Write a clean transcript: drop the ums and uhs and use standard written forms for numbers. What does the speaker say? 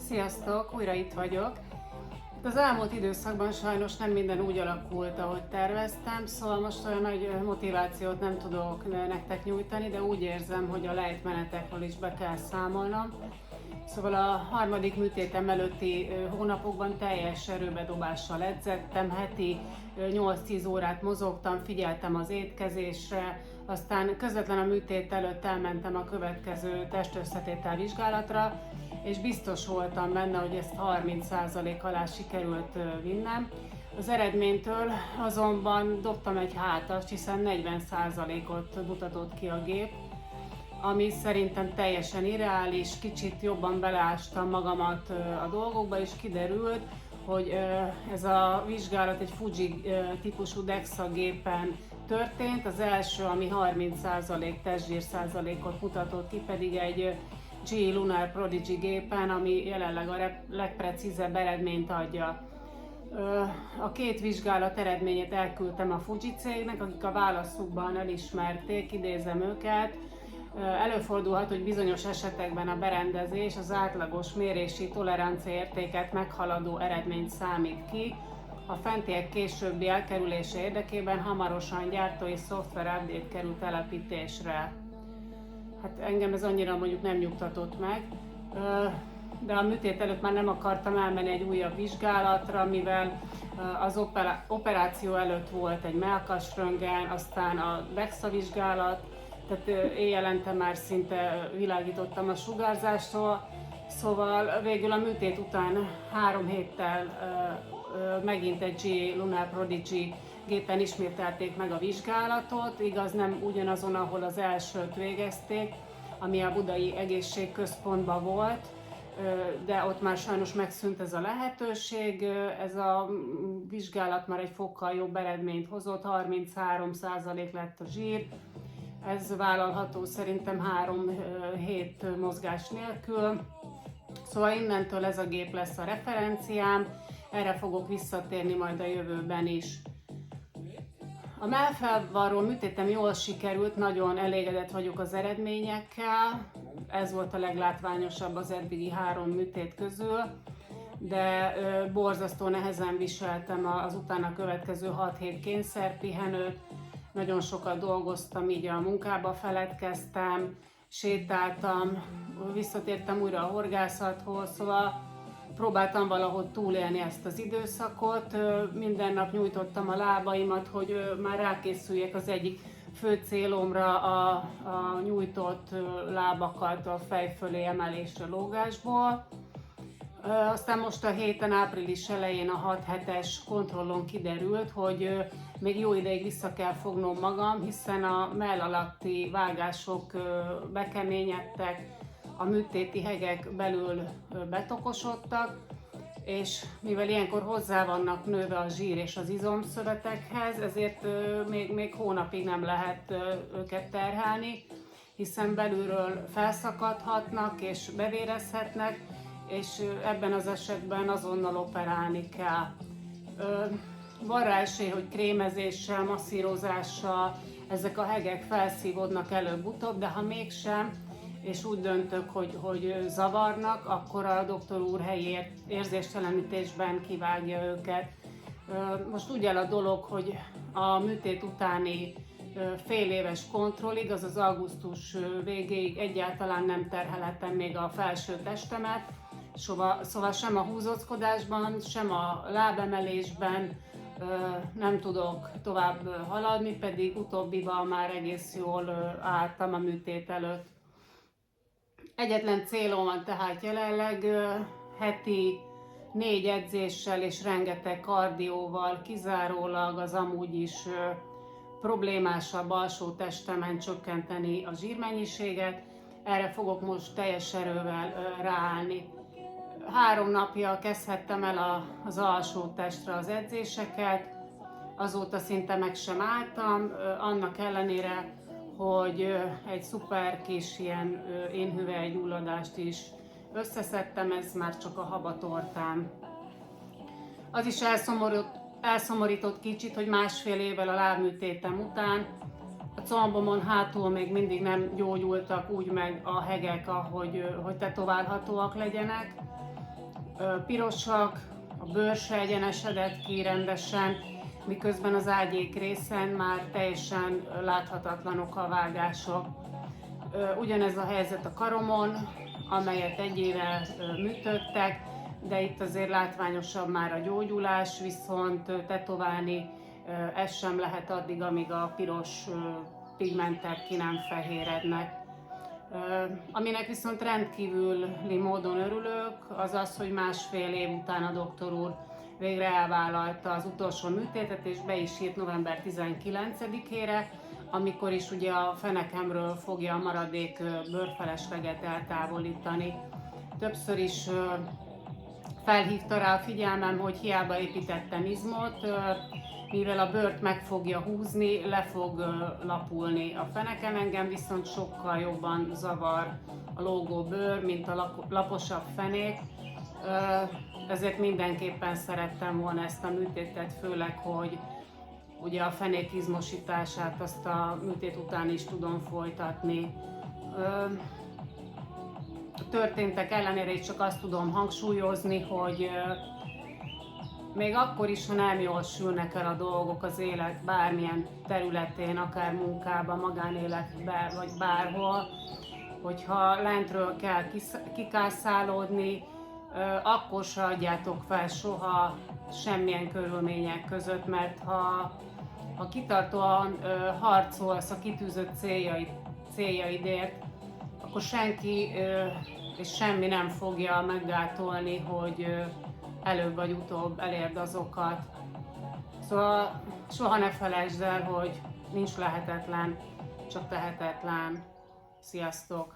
Sziasztok, újra itt vagyok. Az elmúlt időszakban sajnos nem minden úgy alakult, ahogy terveztem, szóval most olyan nagy motivációt nem tudok nektek nyújtani, de úgy érzem, hogy a lejtmenetekről is be kell számolnom. Szóval a harmadik műtétem előtti hónapokban teljes erőbedobással edzettem, heti 8-10 órát mozogtam, figyeltem az étkezésre, aztán közvetlen a műtét előtt elmentem a következő testösszetétel vizsgálatra, és biztos voltam benne, hogy ezt 30% alá sikerült vinnem. Az eredménytől azonban dobtam egy hátast, hiszen 40%-ot mutatott ki a gép, ami szerintem teljesen irreális, kicsit jobban beleástam magamat a dolgokba, és kiderült, hogy ez a vizsgálat egy Fuji típusú DEXA gépen történt. Az első, ami 30% testzsír százalékot mutatott ki, pedig egy GE Lunar Prodigy gépen, ami jelenleg a legprecízebb eredményt adja. A két vizsgálat eredményét elküldtem a Fuji cégnek, akik a válaszukban elismerték, idézem őket. Előfordulhat, hogy bizonyos esetekben a berendezés az átlagos mérési tolerancia értéket meghaladó eredményt számít ki. A fentiek későbbi elkerülése érdekében hamarosan gyártói szoftver update kerül telepítésre. Hát engem ez annyira mondjuk nem nyugtatott meg, de a műtét előtt már nem akartam elmenni egy újabb vizsgálatra, mivel az operáció előtt volt egy mellkasröntgen, aztán a DEXA vizsgálat, tehát éjjelente már szinte világítottam a sugárzástól, szóval végül a műtét után 3 héttel megint egy GE Lunar Prodigy gépen ismételték meg a vizsgálatot, igaz nem ugyanazon, ahol az elsőt végezték, ami a Budai Egészségközpontban volt, de ott már sajnos megszűnt ez a lehetőség. Ez a vizsgálat már egy fokkal jobb eredményt hozott, 33% lett a zsír. Ez vállalható szerintem 3 hét mozgás nélkül. Szóval innentől ez a gép lesz a referenciám, erre fogok visszatérni majd a jövőben is. A mellfelvarró műtétem jól sikerült, nagyon elégedett vagyok az eredményekkel. Ez volt a leglátványosabb az eddigi 3 műtét közül, de borzasztó nehezen viseltem az utána következő 6 hét kényszerpihenőt. Nagyon sokat dolgoztam, így a munkába feledkeztem, sétáltam, visszatértem újra a horgászathoz, szóval próbáltam valahogy túlélni ezt az időszakot. Minden nap nyújtottam a lábaimat, hogy már rákészüljek az egyik fő célomra, a nyújtott lábakat a fej fölé emelésre lógásból. Aztán most a héten, április elején a 6 hetes kontrollon kiderült, hogy még jó ideig vissza kell fognom magam, hiszen a mell alatti vágások bekeményedtek, a műtéti hegek belül betokosodtak, és mivel ilyenkor hozzá vannak nőve a zsír és az izomszövetekhez, ezért még hónapig nem lehet őket terhelni, hiszen belülről felszakadhatnak és bevérezhetnek, és ebben az esetben azonnal operálni kell. Van rá esély, hogy krémezéssel, masszírozással ezek a hegek felszívódnak előbb-utóbb, de ha mégsem, és úgy döntök, hogy zavarnak, akkor a doktor úr helyi érzéstelenítésben kivágja őket. Most úgy áll a dolog, hogy a műtét utáni fél éves kontrollig, azaz augusztus végéig egyáltalán nem terhelhettem még a felső testemet, szóval sem a húzóckodásban, sem a lábemelésben nem tudok tovább haladni, pedig utóbbival már egész jól álltam a műtét előtt. Egyetlen célom van tehát jelenleg heti 4 edzéssel és rengeteg kardióval, kizárólag az amúgy is problémásabb alsó testemen csökkenteni a zsírmennyiséget. Erre fogok most teljes erővel ráállni. 3 napja kezdhettem el az alsó testre az edzéseket, azóta szinte meg sem álltam, annak ellenére, hogy egy szuper kis ilyen énhüvelygyulladást is összeszedtem, ez már csak a habatortám. Az is elszomorított kicsit, hogy másfél évvel a lábműtétem után a combomon hátul még mindig nem gyógyultak úgy meg a hegek, hogy tetoválhatóak legyenek. pirosak, a bőr se egyenesedett ki rendesen, miközben az ágyék részen már teljesen láthatatlanok a vágások. Ugyanez a helyzet a karomon, amelyet egy éve műtöttek, de itt azért látványosabb már a gyógyulás, viszont tetoválni ez sem lehet addig, amíg a piros pigmentek ki nem fehérednek. Aminek viszont rendkívüli módon örülök, az az, hogy másfél év után a doktor úr végre elvállalta az utolsó műtétet, és be is írt november 19-ére, amikor is ugye a fenekemről fogja a maradék bőrfelesleget eltávolítani. Többször is felhívta rá a figyelmem, hogy hiába építettem izmot, mivel a bőrt meg fogja húzni, le fog lapulni a fenekem, engem viszont sokkal jobban zavar a lógó bőr, mint a laposabb fenék. Ezért mindenképpen szerettem volna ezt a műtétet, főleg, hogy ugye a fenék izmosítását azt a műtét után is tudom folytatni. Történtek ellenére is csak azt tudom hangsúlyozni, hogy még akkor is, ha nem jól sülnek el a dolgok az élet bármilyen területén, akár munkában, magánéletben vagy bárhol, hogyha lentről kell kikászálódni, akkor se adjátok fel soha semmilyen körülmények között, mert ha kitartóan harcolsz a kitűzött céljaidért, akkor senki és semmi nem fogja meggátolni, hogy előbb vagy utóbb elérd azokat. Szóval soha ne felejtsd el, hogy nincs lehetetlen, csak tehetetlen. Sziasztok!